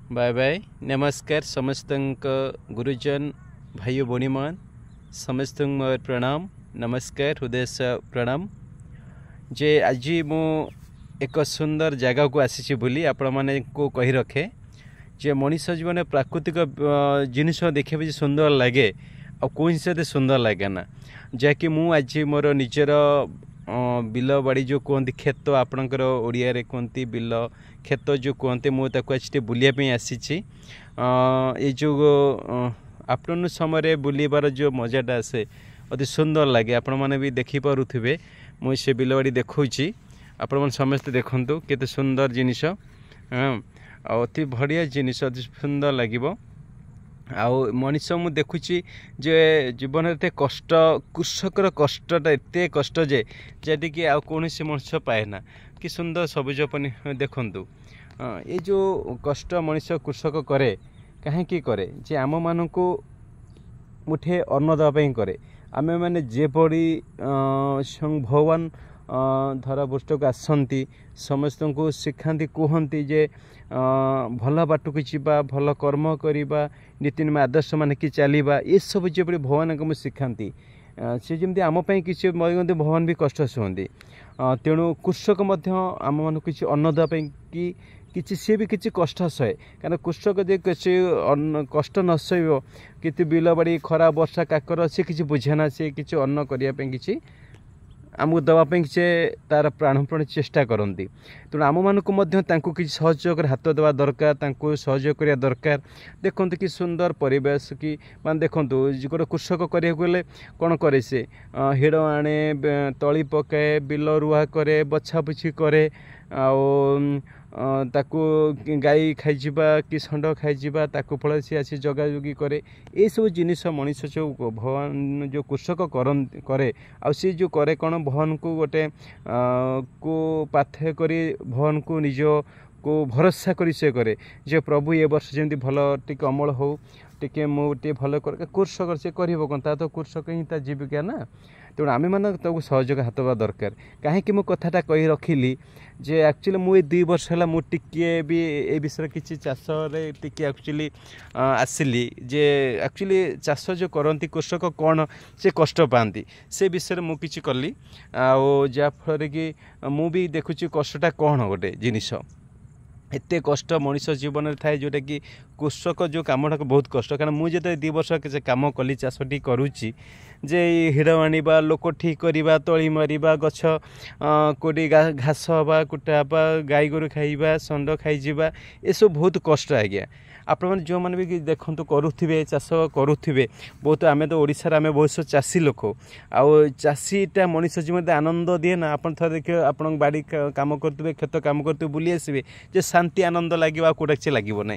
Bye bye नमस्कार समस्त गुरुजन भाई भौणी मान समस्त मोर प्रणाम नमस्कार हृदय से प्रणाम जे आज मु एक सुंदर जगह को आसी बोली आपण माने को कही रखे जे मनीष जीवन प्राकृतिक जिनिस देखा सुंदर लगे आ कौन हिसाब से सुंदर लगे ना जहाँकि मु आज मोर निजर बिल बाड़ी जो कहते खेत आपणकर ओडिया रे कहते बिल खेत जो कहते मुझे आज बुलापी आसी ये जो आफ्टरनून समय बुलबार जो मजाटा आसे अति सुंदर लगे आपण मैंने भी देखिपे मुझे से बिल बाड़ी देखी आपण मैंने समस्ते देखु केते सुंदर जिनिस अति बढ़िया जिनिस अति सुंदर लगे आउ मनीष मु देखुची जे जीवन एत कष्ट कृषकर कष्टटा एत कष्ट जे जेटी कि आउ कौन से मनुष्य पाए ना कि सुंदर सबुज पनी देखु ये जो कष्ट मनीष कृषक करे कहीं करे जे आम मान को मुठे अन्न देवाई करे आमे माने जेपरी भगवान धरा पृष्ठ को आसती समस्त को शिखाती कहती जे भल बाट को जीवा भल कर्म करवा नीति नियम आदर्श मान कि चलवा ये सब जब भगवान को शिखाती सी जमी आमपाई किसी भगवान भी कष्ट सहती तेणु कृषक आम मान कि अन्न देवाई कि सी भी किसी कष्ट सहे कारण कृषक जो किसी कष्ट न सह कि बिल बाड़ी खरा वर्षा काकर सी किसी बुझेना सी किसी अन्न करने किसी आमको देवाई से तार प्राणपण चेष्टा करती तेणु आम मानक किसी सहयोग हाथ देवा दरकार सहयोग करने दरकार देखते कि सुंदर परिवेश कि मान देखु गोटे कृषक करने कौन करे से हिड़ आणे तली पकाए बिल रुआ करे बछा बुछी करे ताकू गाई खाइबा कि षंड खाइबा ताकू फल सी आसी जगाजगी करे ये सब जिनिस मनीष जो भगवान जो कृषक करे आ सी जो करे कौन भगवान को गोटे को पाथ्य करी भगवान को निज को भरोसा करी से करे जे प्रभु ये वर्ष जमी भल टिके अमल हो टिके मुझे भल कर कृषक से कर तो कृषक ही जीविका ना तेणु आम मान सहयोग हाथ देवा दरकार कहीं मो कथाटा कही रखिली जे एक्चुअली मुझे 2 वर्ष है मुझे भी ए विषय किसी चाष टी एक्चुअली आसिली जे एक्चुअली चाष जो करती कृषक कौन से कष्ट पाती से विषय मुझे किसी कली आफल कि मुझे देखुची कष्टटा कौन गोटे जिनिस एत कष्ट मनीष जीवन में थाए जोटा कि कृषक जो कमटा बहुत कष्ट कारण मुझे 2 वर्ष से कम कली चाषटी करुच्ची जे हिड़ आनिबा लोक ठीक करवा तली मारिबा गछ कोटी घास हवा कुटा हवा गाई गोरु खाइबा षंड खाइबा ये सब बहुत कष्ट आज्ञा आपण मैंने जो मैंने भी देखते करुवे चाष करुवे बहुत आम तो ओडिशा आम बहुत चाषी लोक आउ चाषीटा मनीष जीवन आनंद दिए ना आप थे देखिए आप बाड़ी कम करुवे खेत कम करुवे बुली आसवे जे शांति आनंद लगे कौटा किसी लगे ना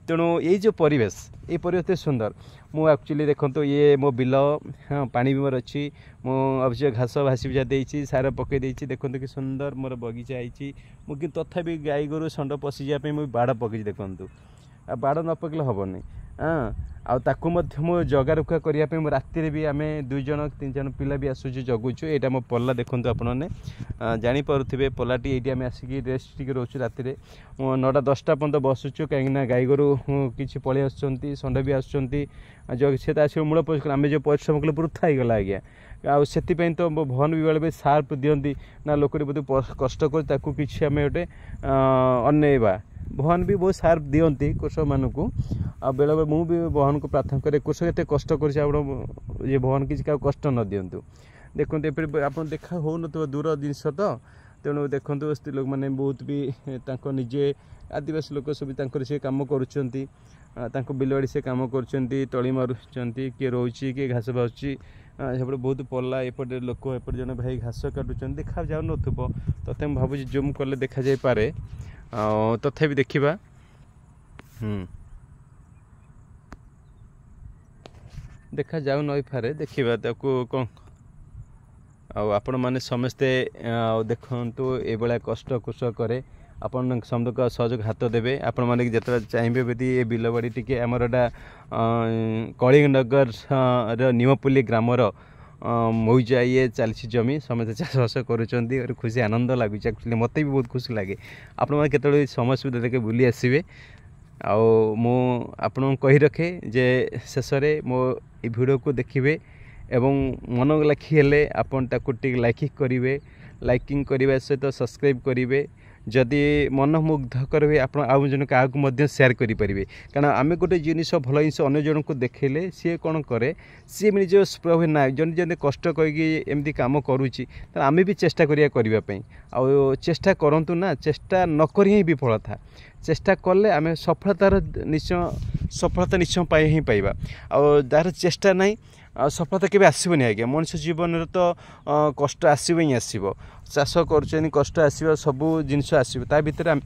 तेणु ये जो परिवेश ये परिवेश सुंदर मु एक्चुअली देखो ये मो बिल हाँ पानी भी मोर अच्छी मो अवश्य घास भासी भुजा देती सार पकई देती देखो कि सुंदर मोर बगीचा आई मुझे तथापि गाई गोरु षंड पशि जावाई मुझे बाड़ पकई देखूँ बाड़ न पकड़े हेनी हाँ आउ जगा रुखा करने राति भी आम 2 जन 3 जन पिला भी आसुचु जगुचु यहाँ मो पल्ला देखु आपने जापे पल्लाटी ये आम आसिक रेस्ट टी रोचु राति 9टा 10टा पर्यंत बसुचु कहीं गाई गोरु किसी पलि आसुँच षंड भी आसुँच से आस मूल परिश्रम आम जो परिश्रम कले वृथा होगला आज्ञा आउ तो भगवान भी बेले सार्प दिखती ना लोक बहुत कष्ट कर किसी आम गोटे अनेवा भगवान भी बहुत सार्प दिखती कृषक मानक आ बेले बेले मुझे भगवान को प्रार्थना करे कृषक एत कष्ट कर भगवान किसी क्या कष्ट न दिंतु देखते आप देखा हो न दूर जिनस तो तेणु देखो स्त्री लोक मैंने बहुत भी निजे आदिवासी लोक सब से कम कर बिलवाड़ी से कम कर तली मारुंट किए रोचे किए घास बाजुची सेपटे बहुत पल्ला एपटे लोक एपटे जन भाई घास काटुंट देखा जाऊ नथुब तथा भावुँ जूम कले देखा जाए पारे तथापि देखा देखा जाऊ नई पारे देखा कौन आपण मैंने समस्ते देखु ये कष्ट कृषक करे आपण समस्त सहयोग हाथ देवे आपण मैंने जिते चाहिए यदि ये बिल बाड़ी टी आमर कलिंगनगर निमपल्ली ग्रामर मौजा ये चलती जमी समस्त चाषबास कर खुशी आनंद लगुच एक्चुअली मत भी बहुत खुशी लगे आपण मैंने केत समय सुविधा देखे बुली आसवे आउ मु आपन कही रखे जे शेष में मो ये वीडियो को देखिए एवं मन लाखी हेले आपन ताकू टिक लाइक करेंगे लाइकिंग करने सहित सब्सक्राइब करेंगे जदि मन मुग्धकर हुए आप आउ जन क्या सेयार करेंगे कारण आम गोटे जिनस भल जिन अन्य जन को देखेले सी कौन कै सी निज स्प्रह ना जन जन कष्ट कहीकि कम करुच्ची आम भी चेष्टा करने आ चेष्टा करूँ ना चेष्टा नक ही विफलता चेष्टा कले आम सफलतार सफलता निश्चय पाई ही पाइबा जार चेष्टा ना सफलता केबे आसबनी आज्ञा मनुष्य जीवन तो कष्ट आसब ही आसब चाष कर कष्ट आसो सब जिनस आसो ता भर आम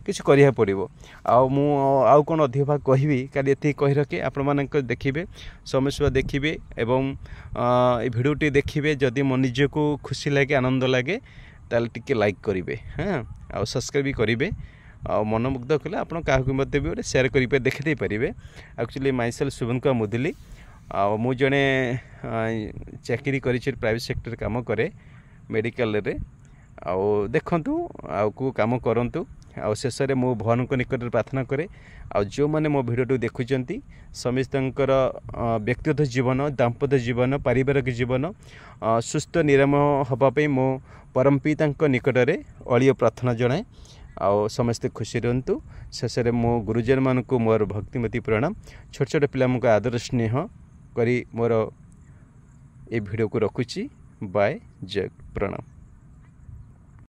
किसी करा पड़ो आउ कौन अधिक भाग कहि काली ये कही रखे आपण मानक देखिए समस्या देखिए एवं ये भिडियोटी देखिए जदि मो निज को खुशी लगे आनंद लगे ताल टिके लाइक करेंगे हाँ आउ सब्सक्राइब भी करेंगे मनमुग्ध कले आप भी गोटे सेयार कर देखी पारे एक्चुअली माइसेल शुभन कुमार मुदुली मु जड़े चाकरी कर प्राइवेट सेक्टर काम करे मेडिकल रे देखु को काम करूँ शेष में मो भगवान निकट प्रार्थना करे जो मैंने मो भिडियो देखुं समस्त व्यक्तिगत जीवन दाम्पत्य जीवन पारिवारिक जीवन सुस्थ निरामय हाँपाई मो परम पिता निकट में अड़िय प्रार्थना जनाए आउ समस्ते खुशी रुहतु शेष में मो गुरुजन मानक मोर भक्तिमती प्रणाम छोट छोट पिला आदर स्नेह करी मोर ए वीडियो को रखुची बाय जय प्रणाम।